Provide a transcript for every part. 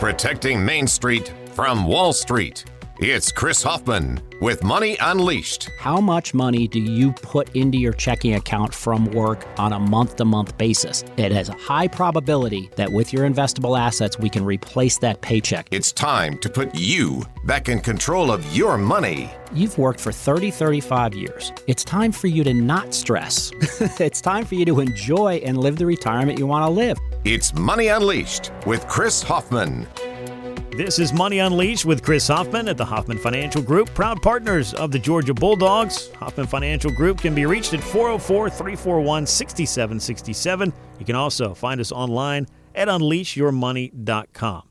Protecting Main Street from Wall Street. It's Chris Hoffman with Money Unleashed. How much money do you put into your checking account from work on a month-to-month basis? It has a high probability that with your investable assets, we can replace that paycheck. It's time to put you back in control of your money. You've worked for 35 years. It's time for you to not stress. It's time for you to enjoy and live the retirement you want to live. It's Money Unleashed with Chris Hoffman. This is Money Unleashed with Chris Hoffman at the Hoffman Financial Group, proud partners of the Georgia Bulldogs. Hoffman Financial Group can be reached at 404-341-6767. You can also find us online at unleashyourmoney.com.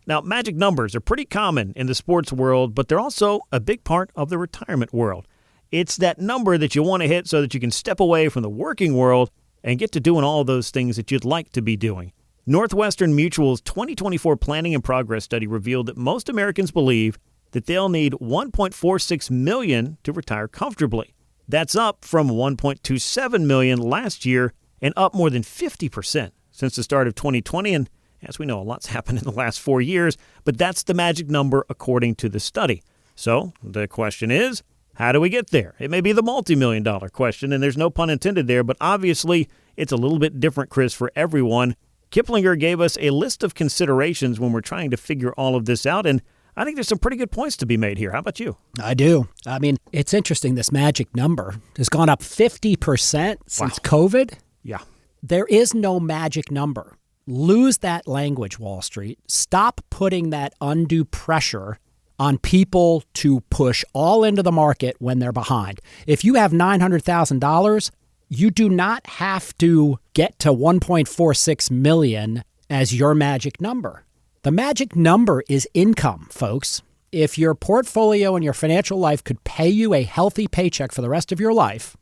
Now, magic numbers are pretty common in the sports world, but they're also a big part of the retirement world. It's that number that you want to hit so that you can step away from the working world and get to doing all those things that you'd like to be doing. Northwestern Mutual's 2024 Planning and Progress Study revealed that most Americans believe that they'll need $1.46 million to retire comfortably. That's up from $1.27 million last year and up more than 50% since the start of 2020. And as we know, a lot's happened in the last 4 years, but that's the magic number according to the study. So the question is, how do we get there? It may be the multi-million-dollar question, and there's no pun intended there, but obviously it's a little bit different, Chris, for everyone. Kiplinger gave us a list of considerations when we're trying to figure all of this out, and I think there's some pretty good points to be made here. How about you? I do. I mean, it's interesting. This magic number has gone up 50% since COVID. Yeah. There is no magic number. Lose that language, Wall Street. Stop putting that undue pressure on people to push all into the market when they're behind. If you have $900,000, you do not have to get to $1.46 million as your magic number. The magic number is income, folks. If your portfolio and your financial life could pay you a healthy paycheck for the rest of your life,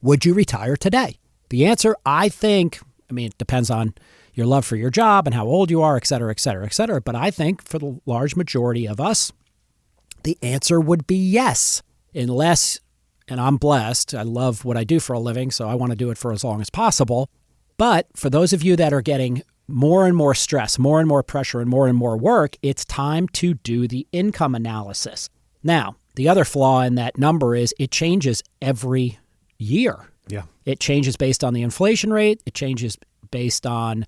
would you retire today? The answer, I think, it depends on your love for your job and how old you are, et cetera, et cetera, et cetera. But I think for the large majority of us, the answer would be yes, unless, and I'm blessed, I love what I do for a living, so I want to do it for as long as possible. But for those of you that are getting more and more stress, more and more pressure, and more work, it's time to do the income analysis. Now, the other flaw in that number is it changes every year. Yeah. It changes based on the inflation rate. It changes based on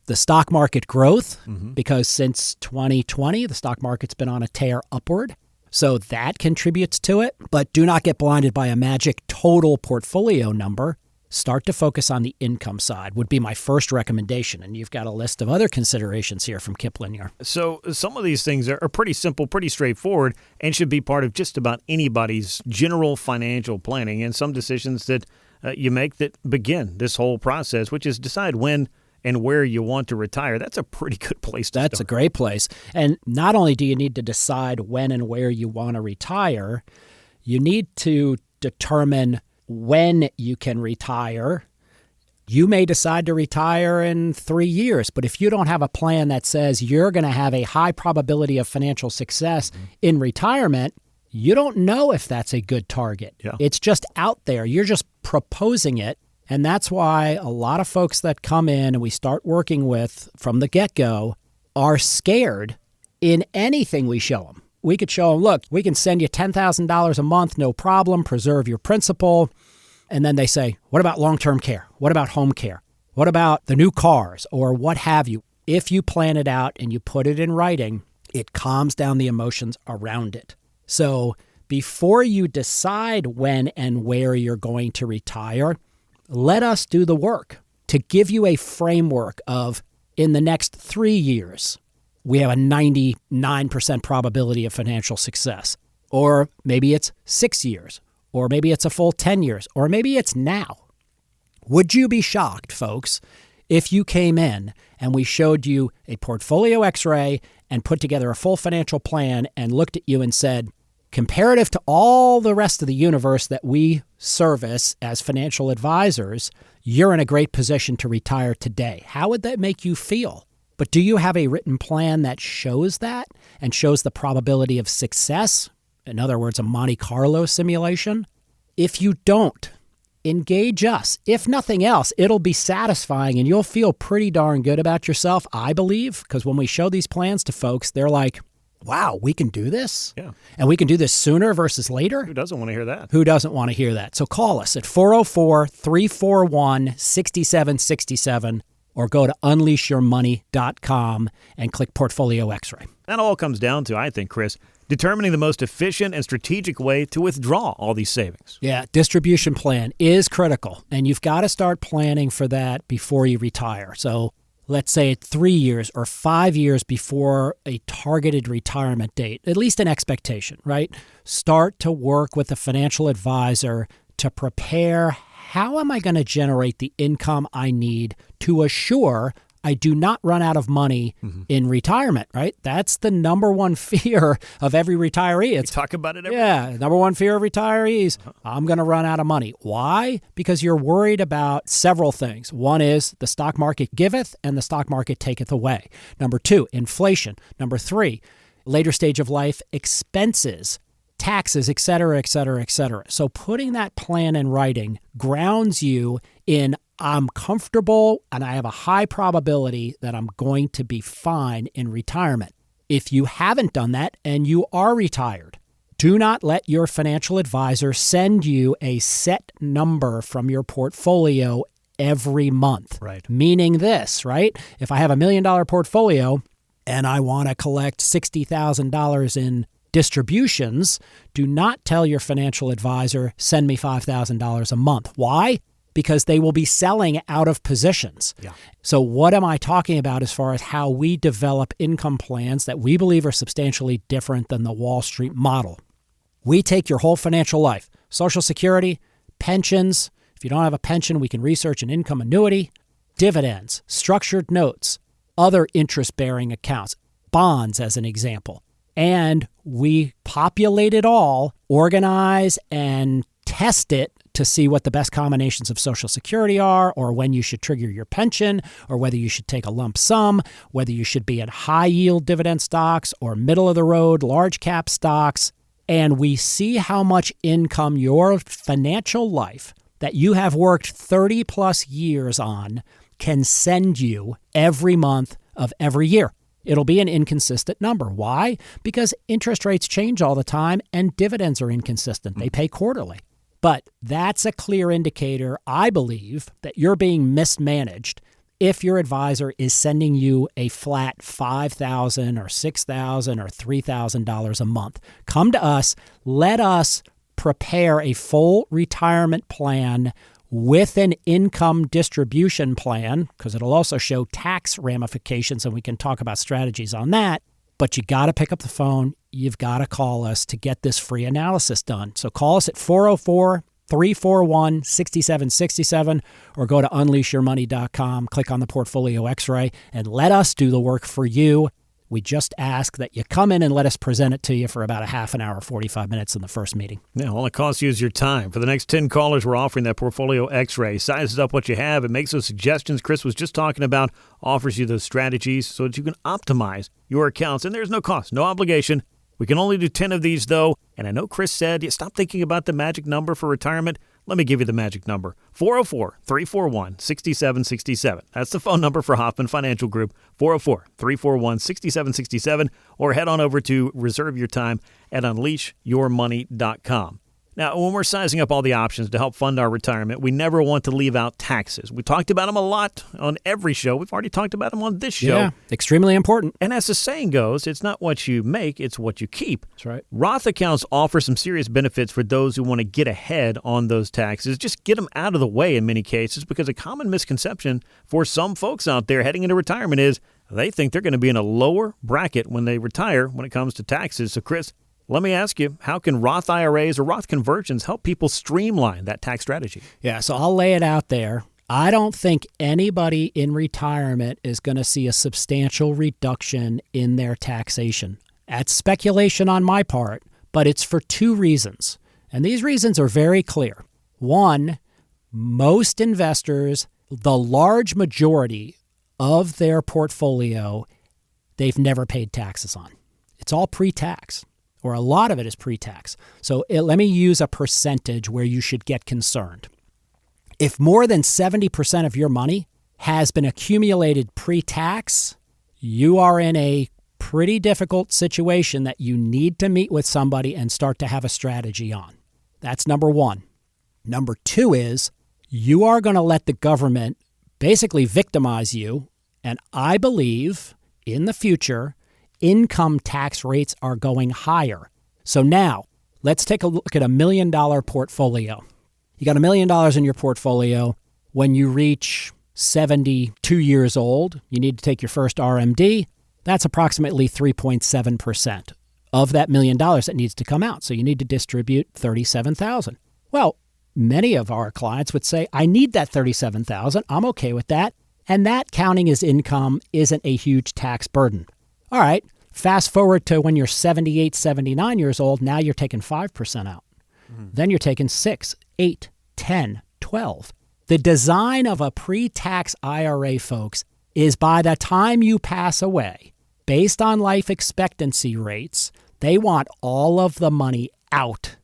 the stock market growth, because since 2020, the stock market's been on a tear upward. So that contributes to it. But do not get blinded by a magic total portfolio number. Start to focus on the income side would be my first recommendation. And you've got a list of other considerations here from Kiplinger. So some of these things are pretty simple, pretty straightforward, and should be part of just about anybody's general financial planning, and some decisions that you make that begin this whole process, which is decide when and where you want to retire. That's a pretty good place to start. That's a great place. And not only do you need to decide when and where you want to retire, you need to determine when you can retire. You may decide to retire in 3 years, but if you don't have a plan that says you're going to have a high probability of financial success in retirement, you don't know if that's a good target. Yeah. It's just out there. You're just proposing it. And that's why a lot of folks that come in and we start working with from the get-go are scared in anything we show them. We could show them, look, we can send you $10,000 a month, no problem, preserve your principal. And then they say, what about long-term care? What about home care? What about the new cars or what have you? If you plan it out and you put it in writing, it calms down the emotions around it. So before you decide when and where you're going to retire, let us do the work to give you a framework of, in the next 3 years, we have a 99% probability of financial success. Or maybe it's 6 years, or maybe it's a full 10 years, or maybe it's now. Would you be shocked, folks, if you came in and we showed you a portfolio x-ray and put together a full financial plan and looked at you and said, comparative to all the rest of the universe that we service as financial advisors, you're in a great position to retire today. How would that make you feel? But do you have a written plan that shows that and shows the probability of success? In other words, a Monte Carlo simulation? If you don't, engage us. If nothing else, it'll be satisfying and you'll feel pretty darn good about yourself, I believe, because when we show these plans to folks, they're like, wow, we can do this? Yeah. And we can do this sooner versus later? Who doesn't want to hear that? Who doesn't want to hear that? So call us at 404-341-6767 or go to unleashyourmoney.com and click Portfolio X-Ray. That all comes down to, I think, Chris, determining the most efficient and strategic way to withdraw all these savings. Yeah, distribution plan is critical, and you've got to start planning for that before you retire. So let's say 3 years or 5 years before a targeted retirement date, at least an expectation, right? Start to work with a financial advisor to prepare how am I going to generate the income I need to assure I do not run out of money in retirement, right? That's the number one fear of every retiree. We talk about it every number one fear of retirees. I'm going to run out of money. Why? Because you're worried about several things. One is the stock market giveth and the stock market taketh away. Number two, inflation. Number three, later stage of life expenses, taxes, et cetera, et cetera, et cetera. So putting that plan in writing grounds you in I'm comfortable and I have a high probability that I'm going to be fine in retirement. If you haven't done that and you are retired, do not let your financial advisor send you a set number from your portfolio every month. Right. Meaning this, right? If I have $1 million portfolio and I want to collect $60,000 in distributions, do not tell your financial advisor, send me $5,000 a month. Why? Because they will be selling out of positions. Yeah. So what am I talking about as far as how we develop income plans that we believe are substantially different than the Wall Street model? We take your whole financial life, Social Security, pensions. If you don't have a pension, we can research an income annuity, dividends, structured notes, other interest-bearing accounts, bonds as an example. And we populate it all, organize and test it to see what the best combinations of Social Security are, or when you should trigger your pension, or whether you should take a lump sum, whether you should be in high-yield dividend stocks or middle-of-the-road large-cap stocks. And we see how much income your financial life that you have worked 30-plus years on can send you every month of every year. It'll be an inconsistent number. Why? Because interest rates change all the time and dividends are inconsistent. They pay quarterly. But that's a clear indicator, I believe, that you're being mismanaged if your advisor is sending you a flat $5,000 or $6,000 or $3,000 a month. Come to us. Let us prepare a full retirement plan with an income distribution plan, because it'll also show tax ramifications, and we can talk about strategies on that. But you got to pick up the phone. You've got to call us to get this free analysis done. So call us at 404-341-6767 or go to unleashyourmoney.com, click on the Portfolio X-Ray, and let us do the work for you. We just ask that you come in and let us present it to you for about a half an hour, 45 minutes in the first meeting. Yeah, all it costs you is your time. For the next 10 callers, we're offering that Portfolio X-Ray. Sizes up what you have. It makes those suggestions Chris was just talking about, offers you those strategies so that you can optimize your accounts. And there's no cost, no obligation. We can only do 10 of these, though. And I know Chris said, stop thinking about the magic number for retirement. Let me give you the magic number, 404-341-6767. That's the phone number for Hoffman Financial Group, 404-341-6767, or head on over to reserve your time at unleashyourmoney.com. Now, when we're sizing up all the options to help fund our retirement, we never want to leave out taxes. We talked about them a lot on every show. We've already talked about them on this show. Yeah, extremely important. And as the saying goes, it's not what you make, it's what you keep. That's right. Roth accounts offer some serious benefits for those who want to get ahead on those taxes. Just get them out of the way in many cases, because a common misconception for some folks out there heading into retirement is they think they're going to be in a lower bracket when they retire when it comes to taxes. So, Chris, let me ask you, how can Roth IRAs or Roth conversions help people streamline that tax strategy? Yeah, so I'll lay it out there. I don't think anybody in retirement is going to see a substantial reduction in their taxation. That's speculation on my part, but it's for two reasons. And these reasons are very clear. One, most investors, the large majority of their portfolio, they've never paid taxes on. It's all pre-tax, or a lot of it is pre-tax. So let me use a percentage where you should get concerned. If more than 70% of your money has been accumulated pre-tax, you are in a pretty difficult situation that you need to meet with somebody and start to have a strategy on. That's number one. Number two is you are going to let the government basically victimize you. And I believe in the future, income tax rates are going higher. So now let's take a look at $1 million portfolio. You got $1 million in your portfolio. When you reach 72 years old, you need to take your first RMD. That's approximately 3.7% of that $1 million that needs to come out. So you need to distribute $37,000. Well, many of our clients would say, I need that $37,000. I'm okay with that. And that counting as income isn't a huge tax burden. All right, fast forward to when you're 78, 79 years old, now you're taking 5% out. Then you're taking 6, 8, 10, 12. The design of a pre-tax IRA, folks, is by the time you pass away, based on life expectancy rates, they want all of the money out.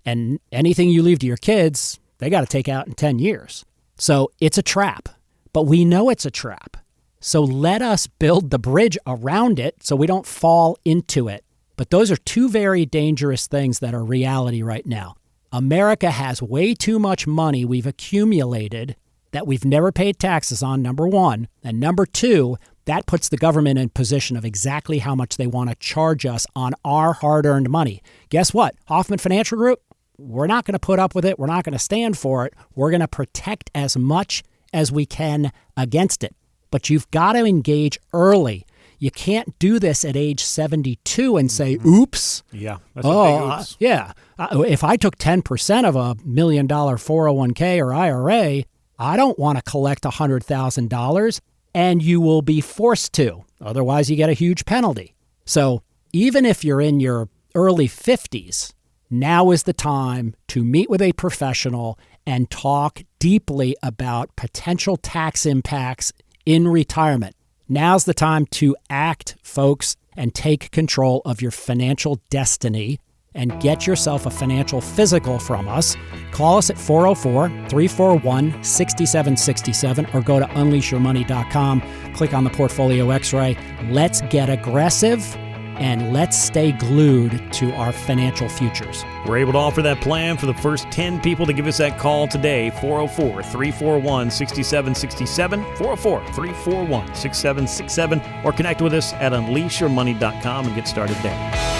And anything you leave to your kids, they got to take out in 10 years. So it's a trap, but we know it's a trap. So let us build the bridge around it so we don't fall into it. But those are two very dangerous things that are reality right now. America has way too much money we've accumulated that we've never paid taxes on, number one. And number two, that puts the government in position of exactly how much they want to charge us on our hard-earned money. Guess what? Hoffman Financial Group, we're not going to put up with it. We're not going to stand for it. We're going to protect as much as we can against it. But you've got to engage early. You can't do this at age 72 and say, oops. Yeah. That's a big oops. Yeah. If I took 10% of $1 million 401k or IRA, I don't want to collect $100,000, and you will be forced to. Otherwise, you get a huge penalty. So even if you're in your early 50s, now is the time to meet with a professional and talk deeply about potential tax impacts in retirement. Now's the time to act, folks, and take control of your financial destiny and get yourself a financial physical from us. Call us at 404-341-6767 or go to unleashyourmoney.com. Click on the Portfolio X-ray. Let's get aggressive and let's stay glued to our financial futures. We're able to offer that plan for the first 10 people to give us that call today, 404-341-6767, 404-341-6767, or connect with us at unleashyourmoney.com and get started there.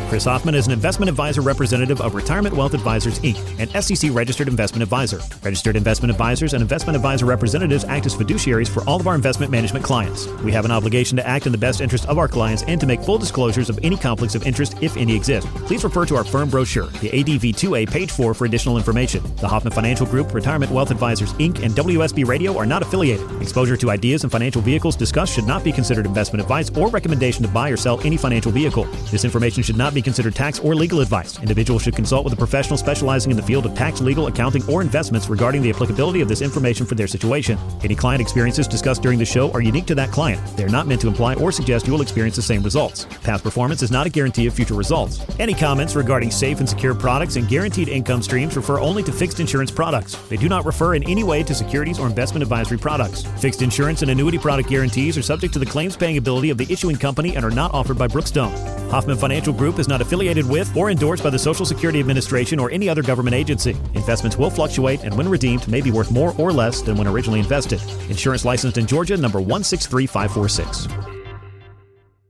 Chris Hoffman is an investment advisor representative of Retirement Wealth Advisors, Inc., an SEC-registered investment advisor. Registered investment advisors and investment advisor representatives act as fiduciaries for all of our investment management clients. We have an obligation to act in the best interest of our clients and to make full disclosures of any conflicts of interest, if any exist. Please refer to our firm brochure, the ADV2A, page 4, for additional information. The Hoffman Financial Group, Retirement Wealth Advisors, Inc., and WSB Radio are not affiliated. Exposure to ideas and financial vehicles discussed should not be considered investment advice or recommendation to buy or sell any financial vehicle. This information should not be considered tax or legal advice. Individuals should consult with a professional specializing in the field of tax, legal, accounting, or investments regarding the applicability of this information for their situation. Any client experiences discussed during the show are unique to that client. They are not meant to imply or suggest you will experience the same results. Past performance is not a guarantee of future results. Any comments regarding safe and secure products and guaranteed income streams refer only to fixed insurance products. They do not refer in any way to securities or investment advisory products. Fixed insurance and annuity product guarantees are subject to the claims paying ability of the issuing company and are not offered by Brookstone. Hoffman Financial Group is not affiliated with or endorsed by the Social Security Administration or any other government agency. Investments will fluctuate and when redeemed may be worth more or less than when originally invested. Insurance licensed in Georgia, number 163546.